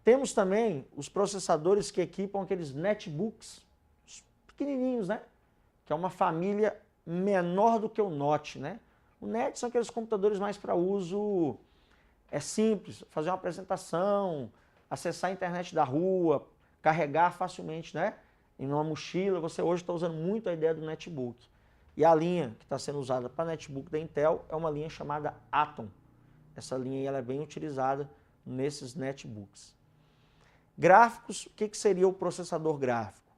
Temos também os processadores que equipam aqueles netbooks, os pequenininhos, né? Que é uma família menor do que o Note, né? O NET são aqueles computadores mais para uso simples, fazer uma apresentação, acessar a internet da rua, carregar facilmente, né? Em uma mochila. Você hoje está usando muito a ideia do netbook. E a linha que está sendo usada para netbook da Intel é uma linha chamada Atom. Essa linha aí ela é bem utilizada nesses netbooks. Gráficos, o que seria o processador gráfico?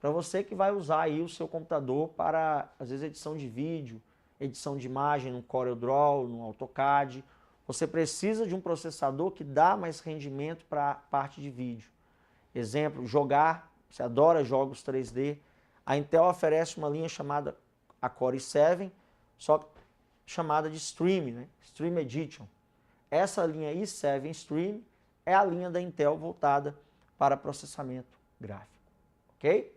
Para você que vai usar aí o seu computador para, às vezes, edição de vídeo, edição de imagem no CorelDRAW, no AutoCAD, você precisa de um processador que dá mais rendimento para a parte de vídeo. Exemplo, jogar, você adora jogos 3D, a Intel oferece uma linha chamada a Core i7, só chamada de Stream, né? Stream Edition. Essa linha i7 Stream é a linha da Intel voltada para processamento gráfico, ok?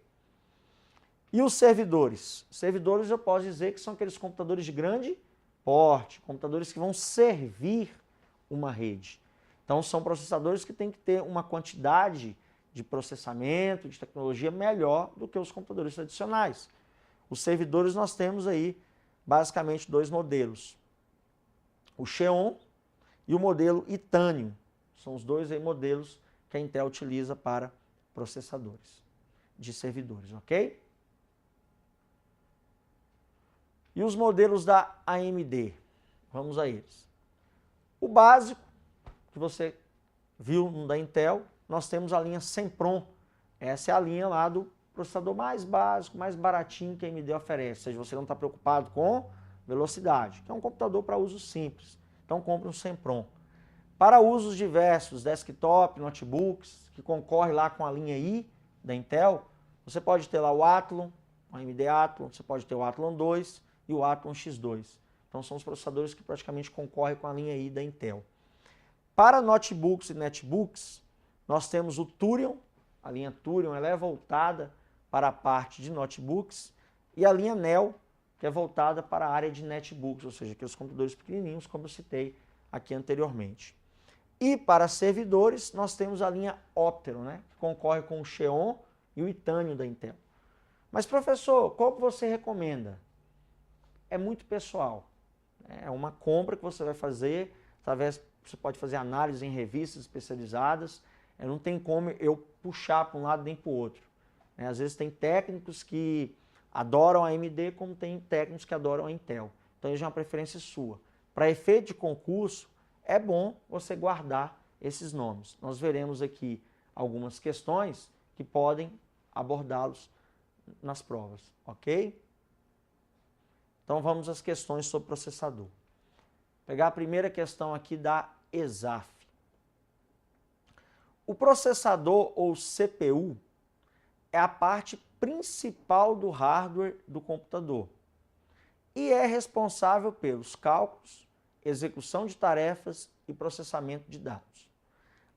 E os servidores? Servidores eu posso dizer que são aqueles computadores de grande porte, computadores que vão servir uma rede. Então são processadores que têm que ter uma quantidade de processamento, de tecnologia melhor do que os computadores tradicionais. Os servidores nós temos aí basicamente dois modelos, o Xeon e o modelo Itanium. São os dois aí modelos que a Intel utiliza para processadores de servidores, ok? E os modelos da AMD? Vamos a eles. O básico, que você viu no da Intel, nós temos a linha Sempron. Essa é a linha lá do processador mais básico, mais baratinho que a AMD oferece. Ou seja, você não está preocupado com velocidade, que é um computador para uso simples. Então compre um Sempron. Para usos diversos, desktop, notebooks, que concorre lá com a linha i da Intel, você pode ter lá o Athlon, o AMD Athlon, você pode ter o Athlon 2 e o Athlon X2. Então são os processadores que praticamente concorrem com a linha i da Intel. Para notebooks e netbooks, nós temos o Thurion. A linha Thurion ela é voltada para a parte de notebooks, e a linha Neo, que é voltada para a área de netbooks, ou seja, aqueles computadores pequenininhos, como eu citei aqui anteriormente. E para servidores, nós temos a linha Opteron, né, que concorre com o Xeon e o Itanium da Intel. Mas, professor, qual que você recomenda? É muito pessoal. É uma compra que você vai fazer, através, você pode fazer análise em revistas especializadas, não tem como eu puxar para um lado nem para o outro. Às vezes tem técnicos que adoram a AMD, como tem técnicos que adoram a Intel. Então, isso é uma preferência sua. Para efeito de concurso, é bom você guardar esses nomes. Nós veremos aqui algumas questões que podem abordá-los nas provas, ok? Então vamos às questões sobre processador. Vou pegar a primeira questão aqui da ESAF. O processador ou CPU é a parte principal do hardware do computador e é responsável pelos cálculos, execução de tarefas e processamento de dados.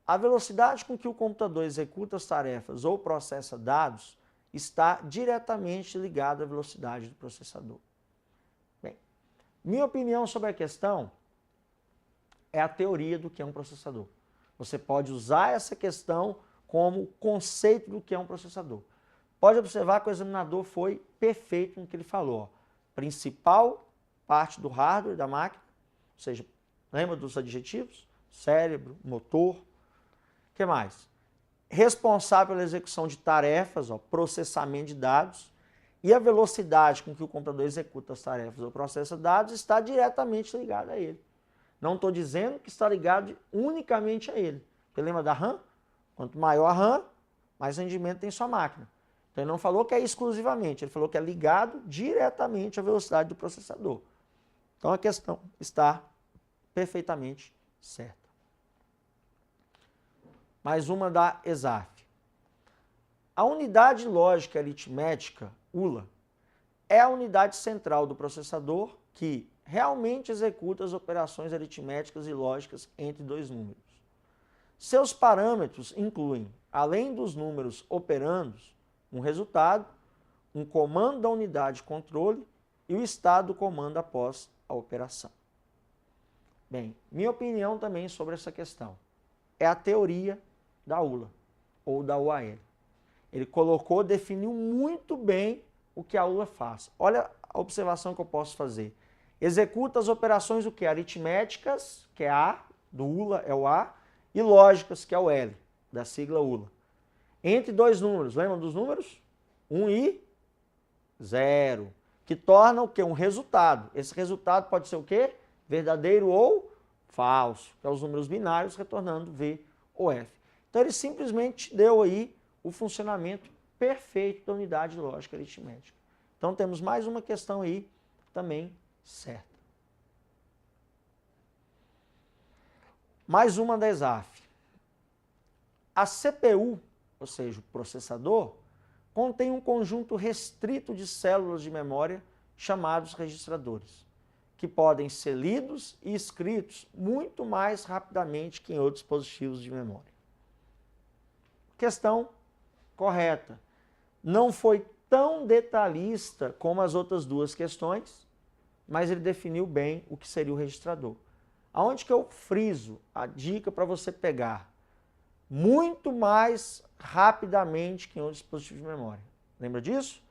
A velocidade com que o computador executa as tarefas ou processa dados está diretamente ligada à velocidade do processador. Bem, minha opinião sobre a questão é a teoria do que é um processador. Você pode usar essa questão como conceito do que é um processador. Pode observar que o examinador foi perfeito no que ele falou. Ó. Principal parte do hardware da máquina, ou seja, lembra dos adjetivos? Cérebro, motor. O que mais? Responsável pela execução de tarefas, ó, processamento de dados, e a velocidade com que o computador executa as tarefas ou processa dados está diretamente ligada a ele. Não estou dizendo que está ligado unicamente a ele. Você lembra da RAM? Quanto maior a RAM, mais rendimento tem sua máquina. Então ele não falou que é exclusivamente, ele falou que é ligado diretamente à velocidade do processador. Então a questão está perfeitamente certa. Mais uma da ESAF. A unidade lógica aritmética, ULA, é a unidade central do processador que realmente executa as operações aritméticas e lógicas entre dois números. Seus parâmetros incluem, além dos números operandos, um resultado, um comando da unidade de controle e o estado do comando após a operação. Bem, minha opinião também sobre essa questão é a teoria da ULA ou da UAL. Ele colocou, definiu muito bem o que a ULA faz. Olha a observação que eu posso fazer. Executa as operações o quê? Aritméticas, que é A, do ULA é o A, e lógicas, que é o L, da sigla ULA. Entre dois números, lembram dos números? 1 e 0, que torna o quê? Um resultado. Esse resultado pode ser o quê? Verdadeiro ou falso, que é os números binários retornando V ou F. Então ele simplesmente deu aí o funcionamento perfeito da unidade lógica aritmética. Então temos mais uma questão aí também certa. Mais uma da ESAF. A CPU, ou seja, o processador, contém um conjunto restrito de células de memória chamados registradores, que podem ser lidos e escritos muito mais rapidamente que em outros dispositivos de memória. Questão correta. Não foi tão detalhista como as outras duas questões, mas ele definiu bem o que seria o registrador. Aonde que eu friso a dica para você pegar? Muito mais rapidamente que em outros dispositivos de memória. Lembra disso?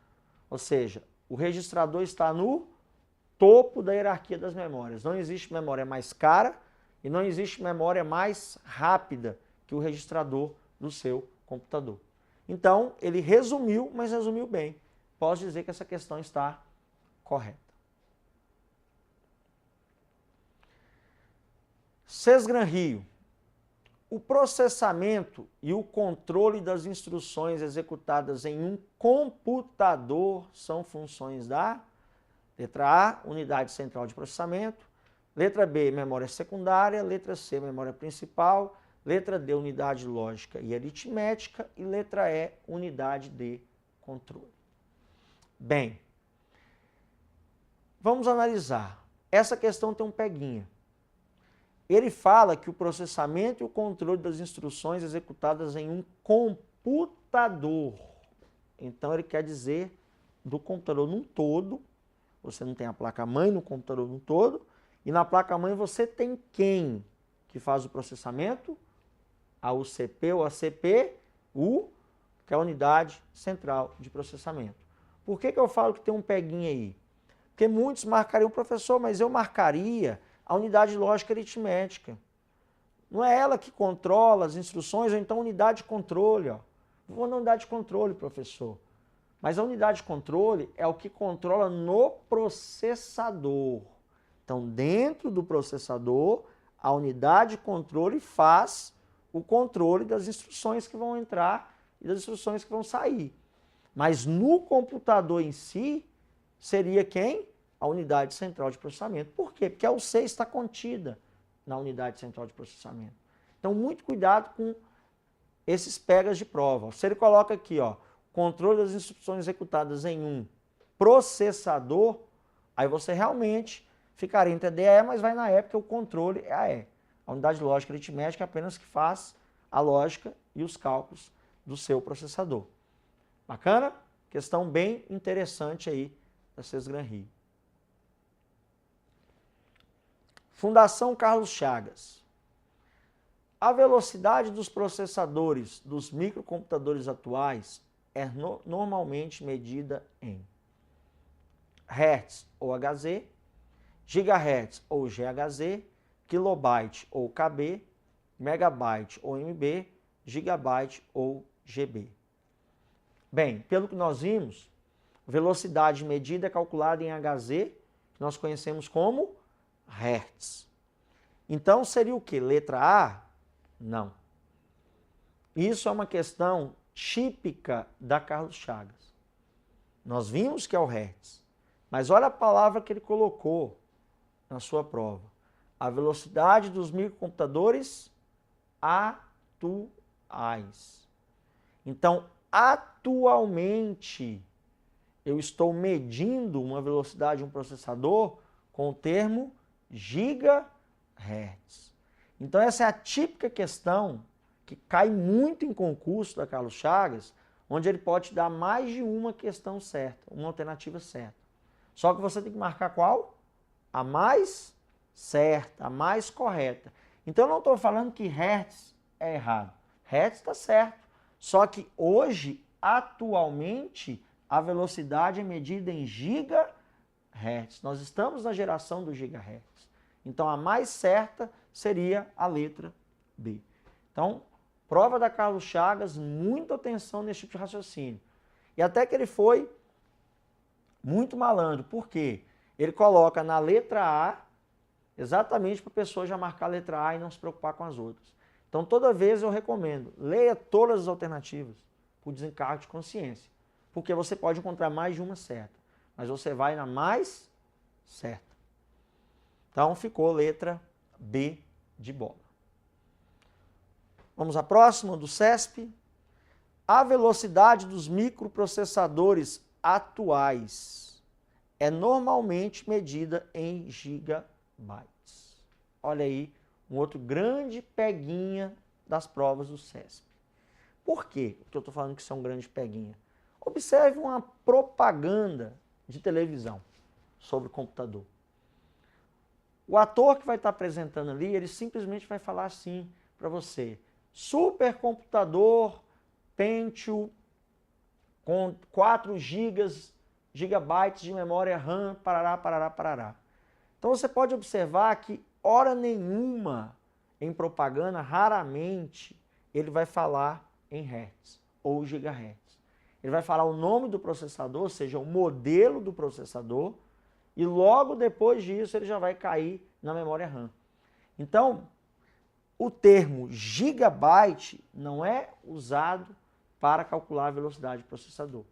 Ou seja, o registrador está no topo da hierarquia das memórias. Não existe memória mais cara e não existe memória mais rápida que o registrador do seu computador. Então, ele resumiu, mas resumiu bem. Posso dizer que essa questão está correta. Cesgran Rio. O processamento e o controle das instruções executadas em um computador são funções da letra A, unidade central de processamento, letra B, memória secundária, letra C, memória principal, letra D, unidade lógica e aritmética e letra E, unidade de controle. Bem, vamos analisar. Essa questão tem um peguinha. Ele fala que o processamento e o controle das instruções executadas em um computador. Então, ele quer dizer do computador num todo. Você não tem a placa-mãe no computador num todo. E na placa-mãe você tem quem que faz o processamento? A UCP ou a CPU, que é a unidade central de processamento. Por que eu falo que tem um peguinho aí? Porque muitos marcariam, professor, mas eu marcaria a unidade lógica aritmética. Não é ela que controla as instruções, ou então a unidade de controle. Ó. Vou na unidade de controle, professor. Mas a unidade de controle é o que controla no processador. Então, dentro do processador, a unidade de controle faz o controle das instruções que vão entrar e das instruções que vão sair. Mas no computador em si, seria quem? A unidade central de processamento. Por quê? Porque a UC está contida na unidade central de processamento. Então, muito cuidado com esses pegas de prova. Se ele coloca aqui, ó, controle das instruções executadas em um processador, aí você realmente ficaria entre a D e a E, mas vai na E, porque o controle é a E. A unidade lógica aritmética é apenas que faz a lógica e os cálculos do seu processador. Bacana? Questão bem interessante aí da Cesgran Rio. Fundação Carlos Chagas. A velocidade dos processadores dos microcomputadores atuais é normalmente medida em Hertz ou Hz, Gigahertz ou GHz, kilobyte ou KB, megabyte ou MB, gigabyte ou GB. Bem, pelo que nós vimos, velocidade medida é calculada em Hz, que nós conhecemos como Hertz. Então seria o que? Letra A? Não. Isso é uma questão típica da Carlos Chagas. Nós vimos que é o Hertz, mas olha a palavra que ele colocou na sua prova. A velocidade dos microcomputadores atuais. Então, atualmente, eu estou medindo uma velocidade de um processador com o termo gigahertz. Então, essa é a típica questão que cai muito em concurso da Carlos Chagas, onde ele pode te dar mais de uma questão certa, uma alternativa certa. Só que você tem que marcar qual? A mais certa, a mais correta. Então, eu não estou falando que hertz é errado. Hertz está certo. Só que hoje, atualmente, a velocidade é medida em gigahertz. Nós estamos na geração do gigahertz. Então, a mais certa seria a letra B. Então, prova da Carlos Chagas, muita atenção nesse tipo de raciocínio. E até que ele foi muito malandro. Por quê? Ele coloca na letra A, exatamente para a pessoa já marcar a letra A e não se preocupar com as outras. Então, toda vez eu recomendo, leia todas as alternativas por desencargo de consciência. Porque você pode encontrar mais de uma certa, mas você vai na mais certa. Então, ficou letra B de bola. Vamos à próxima, do CESP. A velocidade dos microprocessadores atuais é normalmente medida em gigabytes. Olha aí, um outro grande peguinha das provas do CESP. Por quê que eu estou falando que isso é um grande peguinha? Observe uma propaganda de televisão sobre o computador. O ator que vai estar apresentando ali, ele simplesmente vai falar assim para você: supercomputador Pentium com 4 gigabytes de memória RAM, parará, parará, parará. Então você pode observar que hora nenhuma em propaganda, raramente, ele vai falar em hertz ou gigahertz. Ele vai falar o nome do processador, ou seja, o modelo do processador, e logo depois disso ele já vai cair na memória RAM. Então, o termo gigabyte não é usado para calcular a velocidade do processador.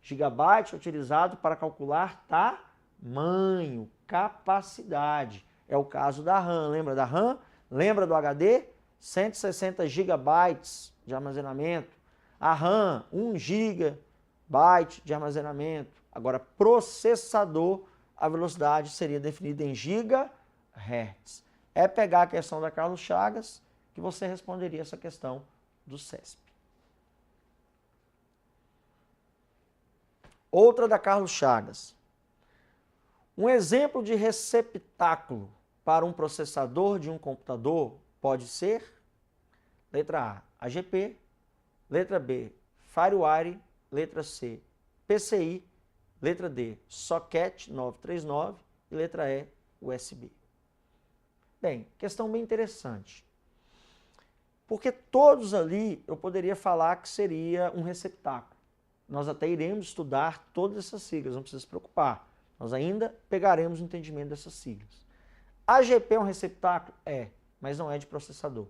Gigabyte é utilizado para calcular tamanho, capacidade. É o caso da RAM. Lembra da RAM? Lembra do HD? 160 gigabytes de armazenamento. A RAM, 1 gigabyte de armazenamento. Agora, processador, a velocidade seria definida em gigahertz. É pegar a questão da Carlos Chagas que você responderia essa questão do CESP. Outra da Carlos Chagas. Um exemplo de receptáculo para um processador de um computador pode ser: letra A, AGP, letra B, FireWire, letra C, PCI, letra D, socket 939 e letra E, USB. Bem, questão bem interessante. Porque todos ali eu poderia falar que seria um receptáculo. Nós até iremos estudar todas essas siglas, não precisa se preocupar. Nós ainda pegaremos o entendimento dessas siglas. AGP é um receptáculo? É, mas não é de processador.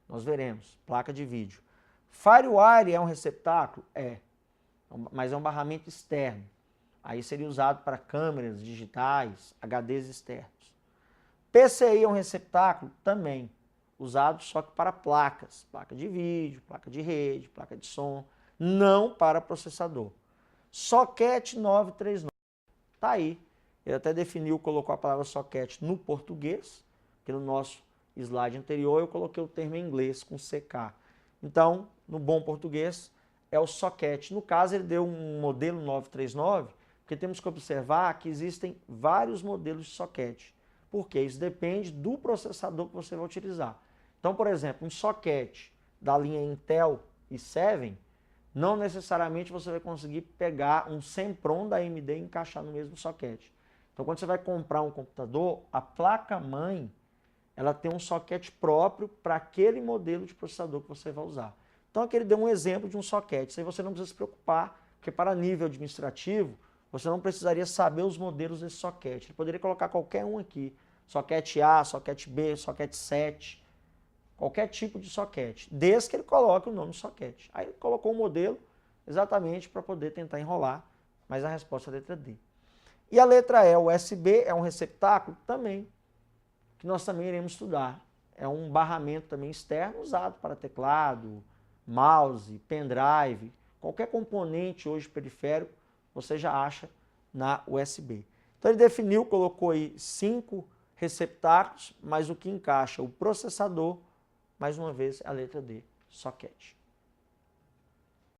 Nós veremos, placa de vídeo. FireWire é um receptáculo? É, mas é um barramento externo. Aí seria usado para câmeras digitais, HDs externos. PCI é um receptáculo? Também. Usado só que para placas. Placa de vídeo, placa de rede, placa de som. Não para processador. Socket 939. Está aí. Ele até definiu, colocou a palavra socket no português, porque no nosso slide anterior eu coloquei o termo em inglês com CK. Então, no bom português, é o socket. No caso, ele deu um modelo 939, porque temos que observar que existem vários modelos de socket. Porque isso depende do processador que você vai utilizar. Então, por exemplo, um socket da linha Intel i7, não necessariamente você vai conseguir pegar um Sempron da AMD e encaixar no mesmo socket. Então, quando você vai comprar um computador, a placa-mãe, ela tem um socket próprio para aquele modelo de processador que você vai usar. Então, aqui ele deu um exemplo de um socket. Isso aí você não precisa se preocupar, porque para nível administrativo, você não precisaria saber os modelos desse socket. Ele poderia colocar qualquer um aqui. Socket A, socket B, socket 7, qualquer tipo de socket, desde que ele coloque o nome socket. Aí ele colocou o modelo exatamente para poder tentar enrolar, mas a resposta é a letra D. E a letra E, o USB, é um receptáculo também, que nós também iremos estudar. É um barramento também externo usado para teclado, mouse, pendrive, qualquer componente hoje periférico, você já acha na USB. Então ele definiu, colocou aí 5 receptáculos, mas o que encaixa o processador, mais uma vez, é a letra D, socket.